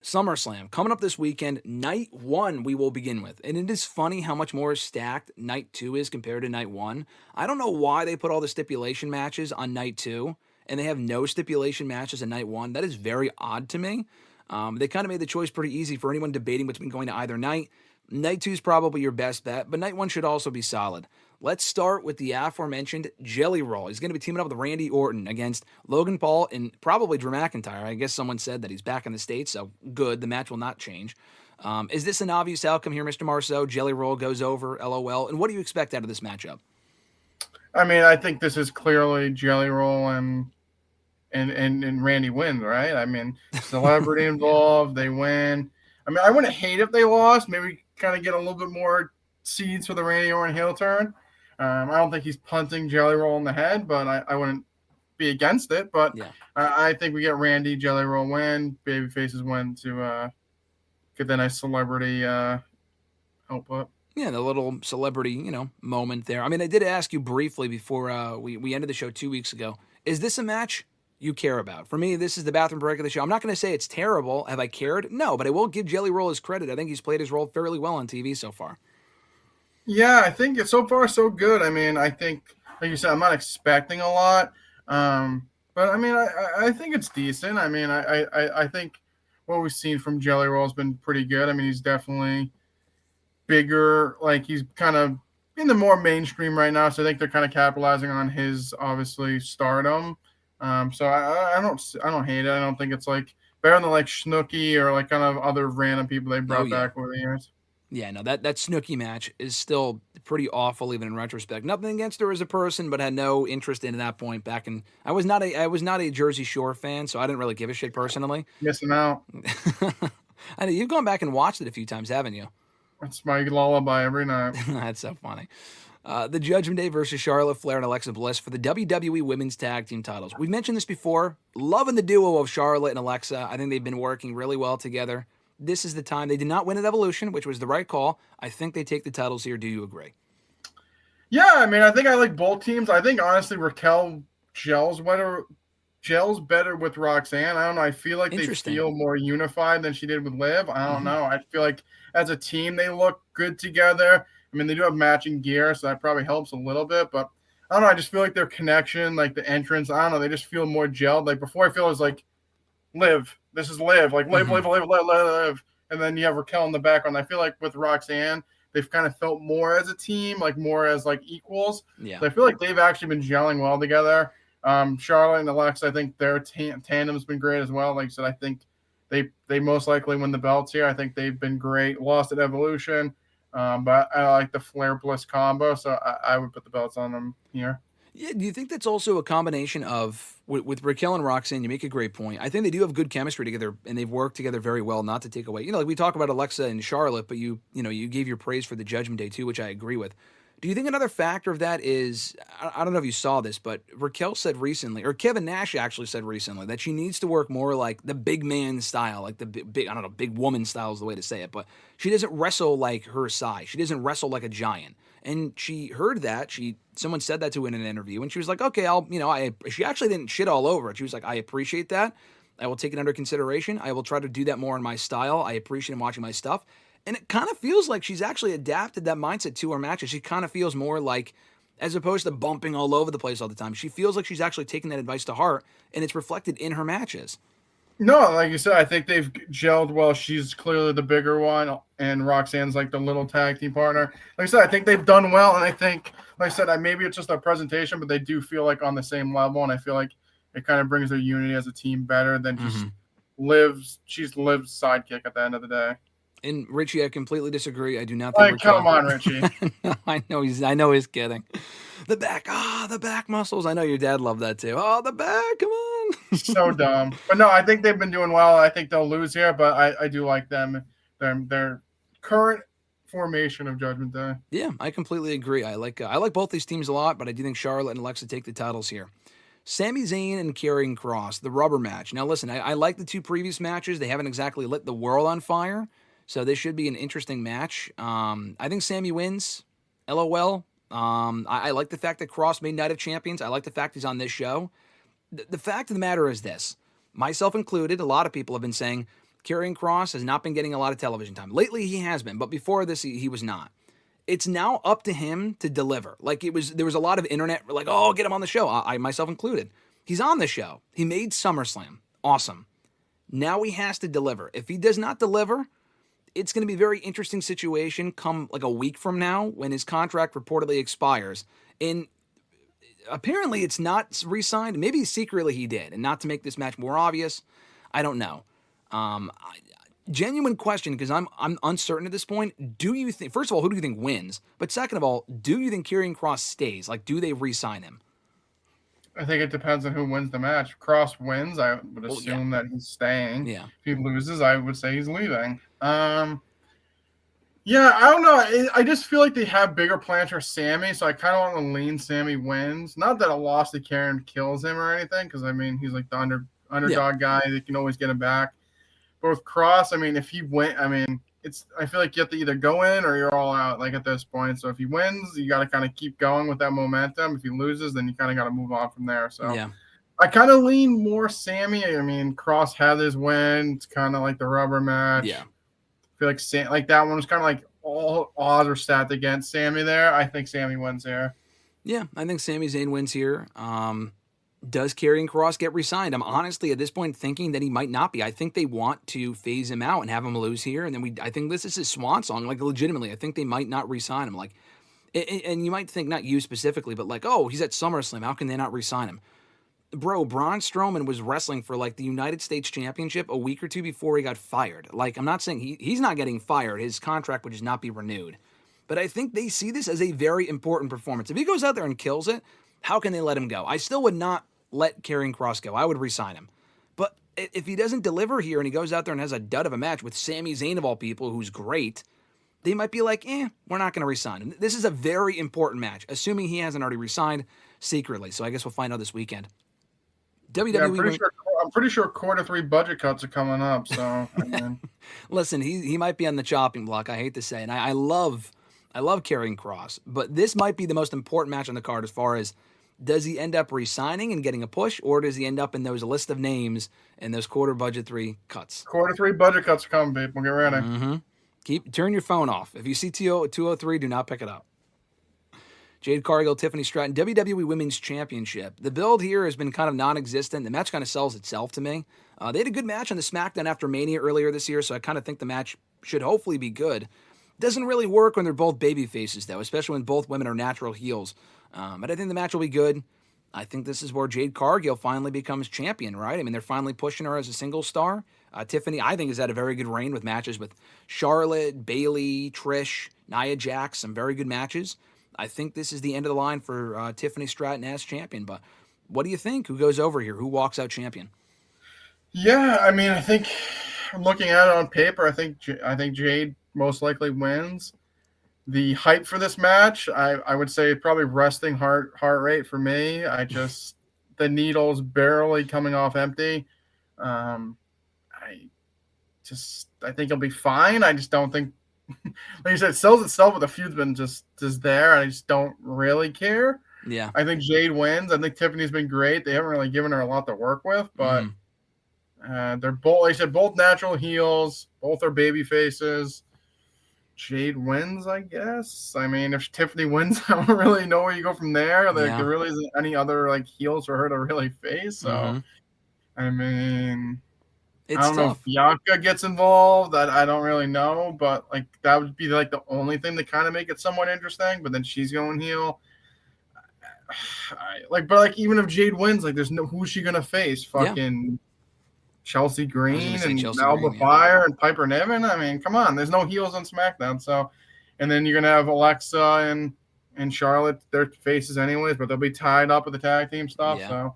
SummerSlam coming up this weekend. Night 1 we will begin with. And it is funny how much more stacked Night 2 is compared to Night 1. I don't know why they put all the stipulation matches on Night 2 and they have no stipulation matches in Night 1. That is very odd to me. They kind of made the choice pretty easy for anyone debating between going to either night. Night 2 is probably your best bet, but Night 1 should also be solid. Let's start with the aforementioned Jelly Roll. He's going to be teaming up with Randy Orton against Logan Paul and probably Drew McIntyre. I guess someone said that he's back in the States, so good. The match will not change. Is this an obvious outcome here, Mr. Marceau? Jelly Roll goes over, LOL. And what do you expect out of this matchup? I mean, I think this is clearly Jelly Roll and Randy wins, right? I mean, celebrity involved, they win. I mean, I wouldn't hate if they lost. Maybe kind of get a little bit more seeds for the Randy Orton heel turn. I don't think he's punting Jelly Roll in the head, but I wouldn't be against it. But yeah. I think we get Randy, Jelly Roll win, babyfaces win to get that nice celebrity help up. Yeah, the little celebrity, moment there. I mean, I did ask you briefly before we ended the show 2 weeks ago. Is this a match you care about? For me, this is the bathroom break of the show. I'm not going to say it's terrible. Have I cared? No, but I will give Jelly Roll his credit. I think he's played his role fairly well on TV so far. Yeah, I think it's so far so good. I mean, I think, like you said, I'm not expecting a lot. But, I mean, I think it's decent. I mean, I think what we've seen from Jelly Roll has been pretty good. I mean, he's definitely bigger. Like, he's kind of in the more mainstream right now, so I think they're kind of capitalizing on his, obviously, stardom. So I don't hate it. I don't think it's like better than like Snooki or like kind of other random people they brought back over the years. Yeah, no, that Snooki match is still pretty awful, even in retrospect. Nothing against her as a person, but had no interest in at that point. I was not a Jersey Shore fan, so I didn't really give a shit personally. Missing out. I know you've gone back and watched it a few times, haven't you? It's my lullaby every night. That's so funny. The Judgment Day versus Charlotte Flair and Alexa Bliss for the WWE Women's Tag Team titles. We've mentioned this before. Loving the duo of Charlotte and Alexa. I think they've been working really well together. This is the time. They did not win at Evolution, which was the right call. I think they take the titles here. Do you agree? Yeah, I mean, I think I like both teams. I think, honestly, Raquel gels better with Roxanne. I don't know. I feel like they feel more unified than she did with Liv. I don't know. I feel like as a team, they look good together. I mean, they do have matching gear, so that probably helps a little bit. But I don't know. I just feel like their connection, like the entrance, I don't know. They just feel more gelled. Like before, I feel it was like Liv. This is Liv. Like Liv. And then you have Raquel in the background. I feel like with Roxanne, they've kind of felt more as a team, like more as like equals. Yeah. So I feel like they've actually been gelling well together. Charlotte and Alexa, I think their tandem's been great as well. Like I said, I think they most likely win the belts here. I think they've been great. Lost at Evolution. But I like the Flair Bliss combo, so I would put the belts on them here. Yeah, do you think that's also a combination of, with Raquel and Roxanne, you make a great point. I think they do have good chemistry together, and they've worked together very well, not to take away. Like we talk about Alexa and Charlotte, but you gave your praise for the Judgment Day too, which I agree with. Do you think another factor of that is, I don't know if you saw this, but Raquel said recently, or Kevin Nash actually said recently, that she needs to work more like the big man style, like the big, I don't know, big woman style is the way to say it, but she doesn't wrestle like her size. She doesn't wrestle like a giant. And she heard that. Someone said that to her in an interview, and she was like, okay, she actually didn't shit all over it. She was like, I appreciate that. I will take it under consideration. I will try to do that more in my style. I appreciate watching my stuff. And it kind of feels like she's actually adapted that mindset to her matches. She kind of feels more like, as opposed to bumping all over the place all the time, she feels like she's actually taking that advice to heart, and it's reflected in her matches. No, like you said, I think they've gelled well. She's clearly the bigger one, and Roxanne's like the little tag team partner. Like I said, I think they've done well, and I think, like I said, maybe it's just a presentation, but they do feel like on the same level, and I feel like it kind of brings their unity as a team better than just she's Liv's sidekick at the end of the day. And Richie, I completely disagree. I do not think. Come on, Richie. No, I know he's kidding. The back muscles. I know your dad loved that too. Oh, the back, come on. So dumb. But no, I think they've been doing well. I think they'll lose here, but I do like them. Their current formation of Judgment Day. Yeah, I completely agree. I like both these teams a lot, but I do think Charlotte and Alexa take the titles here. Sami Zayn and Karrion Kross, the rubber match. Now listen, I like the two previous matches. They haven't exactly lit the world on fire. So this should be an interesting match. I think Sami wins. LOL. I like the fact that Kross made Night of Champions. I like the fact he's on this show. The fact of the matter is this. Myself included, a lot of people have been saying Karrion Kross has not been getting a lot of television time. Lately he has been, but before this he was not. It's now up to him to deliver. Like there was a lot of internet like, oh, get him on the show. I myself included. He's on the show. He made SummerSlam. Awesome. Now he has to deliver. If he does not deliver, it's going to be a very interesting situation come like a week from now when his contract reportedly expires. And apparently it's not re-signed. Maybe secretly he did. And not to make this match more obvious, I don't know. Genuine question, because I'm uncertain at this point. Do you think, first of all, who do you think wins? But second of all, do you think Karrion Kross stays? Like, do they re-sign him? I think it depends on who wins the match. If Kross wins, I would assume that he's staying. Yeah. If he loses, I would say he's leaving. Yeah, I don't know. I just feel like they have bigger plans for Sammy, so I kind of want to lean Sammy wins. Not that a loss to Karrion kills him or anything, because, I mean, he's like the underdog guy. They can always get him back. But with Kross, I mean, if he win, I mean, I feel like you have to either go in or you're all out, like at this point. So if he wins, you got to kind of keep going with that momentum. If he loses, then you kind of got to move on from there. So yeah. I kind of lean more Sammy. I mean, Kross had his win. It's kind of like the rubber match. Yeah. I feel like that one was kind of like all odds are stacked against Sammy there. I think Sammy wins here. Yeah, I think Sami Zayn wins here. Does Karrion Kross get re-signed? I'm honestly at this point thinking that he might not be. I think they want to phase him out and have him lose here, and then I think this is his swan song. Like legitimately, I think they might not re-sign him. Like, and you might think not you specifically, but like, oh, he's at SummerSlam. How can they not re-sign him? Bro, Braun Strowman was wrestling for like the United States Championship a week or two before he got fired. Like, I'm not saying he's not getting fired. His contract would just not be renewed. But I think they see this as a very important performance. If he goes out there and kills it, how can they let him go? I still would not let Karrion Kross go. I would re-sign him. But if he doesn't deliver here and he goes out there and has a dud of a match with Sami Zayn of all people, who's great, they might be like, we're not going to re-sign him. This is a very important match, assuming he hasn't already re-signed secretly. So I guess we'll find out this weekend. WWE. Yeah, I'm pretty sure Q3 budget cuts are coming up. So I mean. Listen, he might be on the chopping block. I hate to say, and I love Karrion Kross, but this might be the most important match on the card as far as does he end up re-signing and getting a push, or does he end up in those list of names and those Q3 cuts? Q3 budget cuts are coming, people. Get ready. Mm-hmm. Turn your phone off. If you see 203, do not pick it up. Jade Cargill, Tiffany Stratton, WWE Women's Championship. The build here has been kind of non-existent. The match kind of sells itself to me. They had a good match on the SmackDown after Mania earlier this year, so I kind of think the match should hopefully be good. Doesn't really work when they're both baby faces, though, especially when both women are natural heels. But I think the match will be good. I think this is where Jade Cargill finally becomes champion, right? I mean, they're finally pushing her as a single star. Tiffany, I think, has had a very good reign with matches with Charlotte, Bayley, Trish, Nia Jax, some very good matches. I think this is the end of the line for Tiffany Stratton as champion. But what do you think? Who goes over here? Who walks out champion? Yeah, I mean, I think looking at it on paper, I think Jade most likely wins. The hype for this match, I would say probably resting heart rate for me. The needle's barely coming off empty. I think it'll be fine. I just don't think, like you said, it sells itself, but the feud's been just there. I just don't really care. Yeah. I think Jade wins. I think Tiffany's been great. They haven't really given her a lot to work with, but they're both, like I said, both natural heels. Both are baby faces. Jade wins, I guess. I mean, if Tiffany wins, I don't really know where you go from there. There really isn't any other like heels for her to really face. So, I mean, I don't know if Bianca gets involved. I don't really know, but like that would be like the only thing to kind of make it somewhat interesting. But then she's going heel. But even if Jade wins, like there's no who's she gonna face? Fucking Chelsea Green and Alba Fire and Piper Niven. I mean, come on, there's no heels on SmackDown. So, and then you're gonna have Alexa and Charlotte, their faces anyways, but they'll be tied up with the tag team stuff. Yeah. So,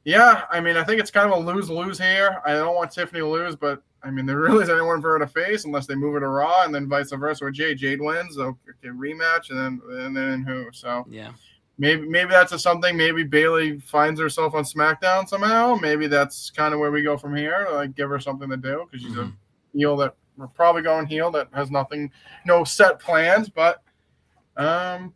yeah, I mean, I think it's kind of a lose-lose here. I don't want Tiffany to lose, but I mean, there really isn't anyone for her to face unless they move her to Raw, and then vice versa with Jade. Jade wins, okay, rematch, and then who? So yeah. Maybe that's something. Maybe Bayley finds herself on SmackDown somehow. Maybe that's kind of where we go from here. Like, give her something to do because she's a heel that we're probably going heel that has no set plans. But I'll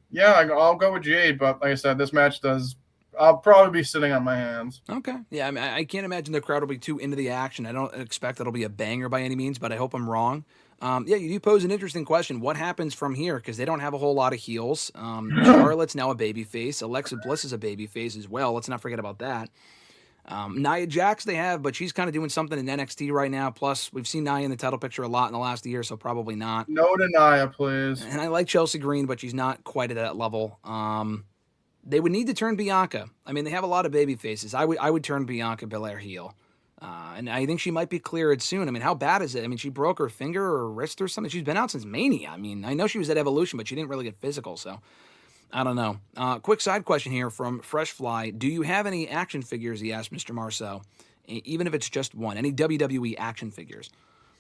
go with Jade. But like I said, this match does I'll probably be sitting on my hands. Okay. Yeah, I mean, I can't imagine the crowd will be too into the action. I don't expect it'll be a banger by any means, but I hope I'm wrong. Yeah, you do pose an interesting question. What happens from here? Because they don't have a whole lot of heels. Charlotte's now a babyface. Alexa Bliss is a babyface as well. Let's not forget about that. Nia Jax they have, but she's kind of doing something in NXT right now. Plus, we've seen Nia in the title picture a lot in the last year, so probably not. No to Nia, please. And I like Chelsea Green, but she's not quite at that level. They would need to turn Bianca. I mean, they have a lot of baby faces. I would turn Bianca Belair heel. And I think she might be cleared soon. I mean, how bad is it? I mean, she broke her finger or wrist or something. She's been out since Mania. I mean, I know she was at Evolution, but she didn't really get physical, so I don't know. Quick side question here from Fresh Fly. Do you have any action figures, he asked Mr. Marceau, even if it's just one? Any WWE action figures?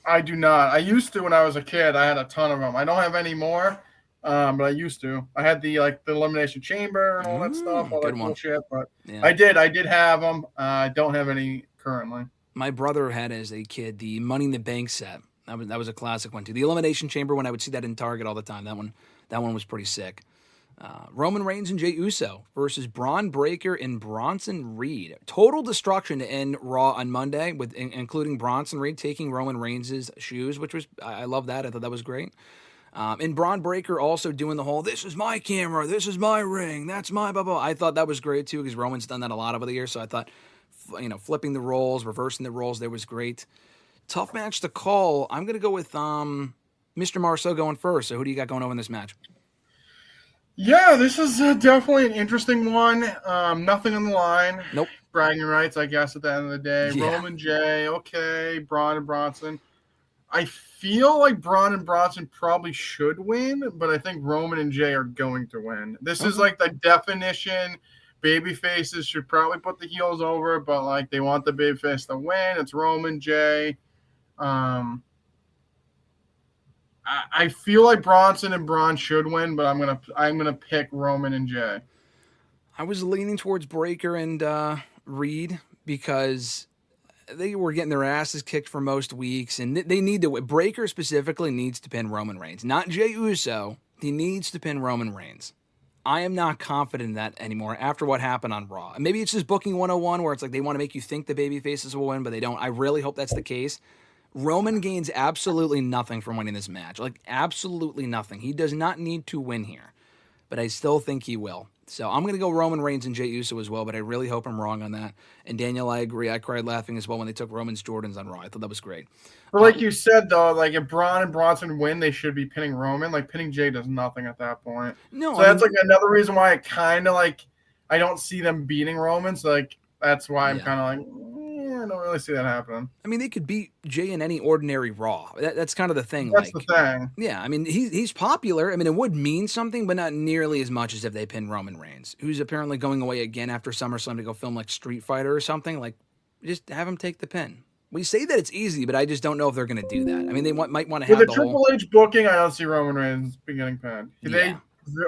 I do not. I used to when I was a kid. I had a ton of them. I don't have any more. But I used to. I had the Elimination Chamber and all that stuff, all that cool shit. But yeah. I did have them. I don't have any currently. My brother had as a kid the Money in the Bank set. That was a classic one too. The Elimination Chamber, when I would see that in Target all the time. That one was pretty sick. Roman Reigns and Jey Uso versus Braun Breaker and Bronson Reed. Total destruction to end Raw on Monday, with including Bronson Reed taking Roman Reigns' shoes, which was I love that. I thought that was great. And Braun Breaker also doing the whole, this is my camera, this is my ring, that's my blah, blah. I thought that was great too, because Roman's done that a lot over the years. So I thought, flipping the roles, reversing the roles, there was great. Tough match to call. I'm going to go with Mr. Marceau going first. So who do you got going over in this match? Yeah, this is definitely an interesting one. Nothing on the line. Nope. Bragging rights, I guess, at the end of the day. Yeah. Roman, Jey, okay. Braun and Bronson. I feel like Braun and Bronson probably should win, but I think Roman and Jey are going to win. This is like the definition. Baby faces should probably put the heels over, but like they want the baby face to win. It's Roman, Jey. I feel like Bronson and Braun should win, but I'm gonna pick Roman and Jey. I was leaning towards Breaker and Reed because they were getting their asses kicked for most weeks, and they need to win. Breaker specifically needs to pin Roman Reigns, not Jey Uso. He needs to pin Roman Reigns. I am not confident in that anymore after what happened on Raw. Maybe it's just booking 101 where it's like they want to make you think the baby faces will win, but they don't. I really hope that's the case. Roman gains absolutely nothing from winning this match. Like, absolutely nothing. He does not need to win here, but I still think he will. So I'm going to go Roman Reigns and Jey Uso as well, but I really hope I'm wrong on that. And Daniel, I agree. I cried laughing as well when they took Roman's Jordans on Raw. I thought that was great. But like you said, though, like if Braun and Bronson win, they should be pinning Roman. Like pinning Jey does nothing at that point. No, so that's like another reason why I kind of like I don't see them beating Roman. So like that's why I'm kind of like I don't really see that happening. I mean, they could beat Jey in any ordinary Raw. That's kind of the thing. That's the thing. Yeah, I mean, he's popular. I mean, it would mean something, but not nearly as much as if they pin Roman Reigns, who's apparently going away again after SummerSlam to go film like Street Fighter or something. Like, just have him take the pin. We say that it's easy, but I just don't know if they're going to do that. I mean, they might want to have the Triple H booking. I don't see Roman Reigns getting pinned. They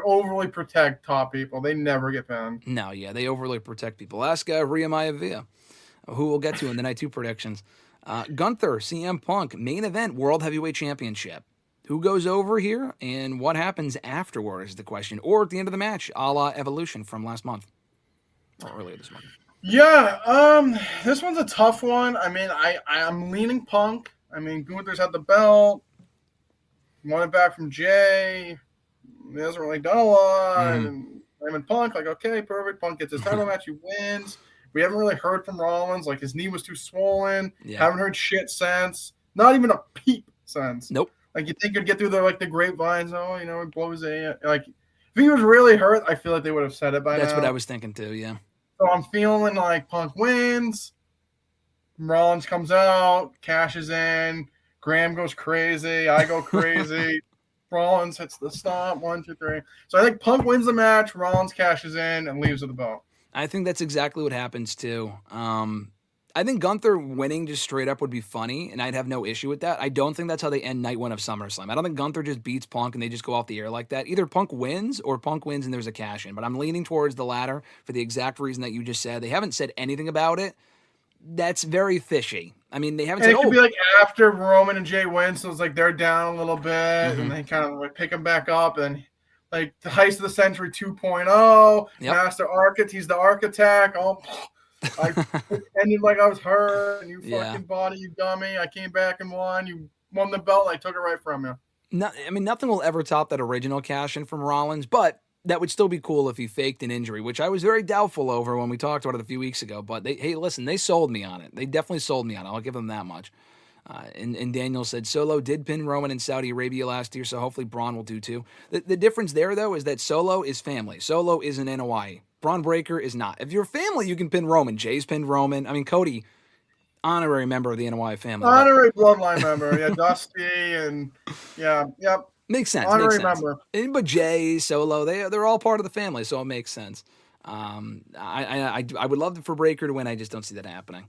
overly protect top people. They never get pinned. No, they overly protect people. Ask Rhea Maivia, who we'll get to in the night 2 predictions. Gunther, CM Punk, main event, World Heavyweight Championship. Who goes over here and what happens afterward is the question. Or at the end of the match, a la Evolution from last month. Or earlier this month. Yeah, this one's a tough one. I mean, I'm leaning Punk. I mean, Gunther's had the belt. Won it back from Jey. He hasn't really done a lot. And Punk, like, okay, perfect. Punk gets his title match. He wins. We haven't really heard from Rollins. Like, his knee was too swollen. Yeah. Haven't heard shit since. Not even a peep since. Nope. Like, you think he'd get through the grapevines. Oh, it blows a... Like, if he was really hurt, I feel like they would have said it by now. That's what I was thinking, too, yeah. So I'm feeling like Punk wins. Rollins comes out, cashes in. Graham goes crazy. I go crazy. Rollins hits the stomp. 1, 2, 3. So I think Punk wins the match. Rollins cashes in and leaves with the belt. I think that's exactly what happens, too. I think Gunther winning just straight up would be funny, and I'd have no issue with that. I don't think that's how they end night 1 of SummerSlam. I don't think Gunther just beats Punk and they just go off the air like that. Either Punk wins or Punk wins and there's a cash-in. But I'm leaning towards the latter for the exact reason that you just said. They haven't said anything about it. That's very fishy. I mean, they haven't said, it could be like after Roman and Jey win, so it's like they're down a little bit, and they kind of like pick them back up, and like the heist of the century 2.0, Yep. Master Architect. He's the architect. Oh, I pretended like I was hurt, and you fucking body, you dummy. I came back and won. You won the belt, and I took it right from you. No, I mean, nothing will ever top that original cash-in from Rollins, but that would still be cool if he faked an injury, which I was very doubtful over when we talked about it a few weeks ago. But they sold me on it. They definitely sold me on it. I'll give them that much. And Daniel said Solo did pin Roman in Saudi Arabia last year, so hopefully Braun will do too. The difference there, though, is that Solo is family. Solo is an NOI. Braun Breaker is not. If you're family, you can pin Roman. Jay's pinned Roman. I mean, Cody, honorary member of the NOI family. Honorary bloodline member. Yeah, Dusty and yep. Makes sense. Honorary makes sense. member. But Jay, Solo, they're all part of the family, so it makes sense. I would love for Breaker to win. I just don't see that happening.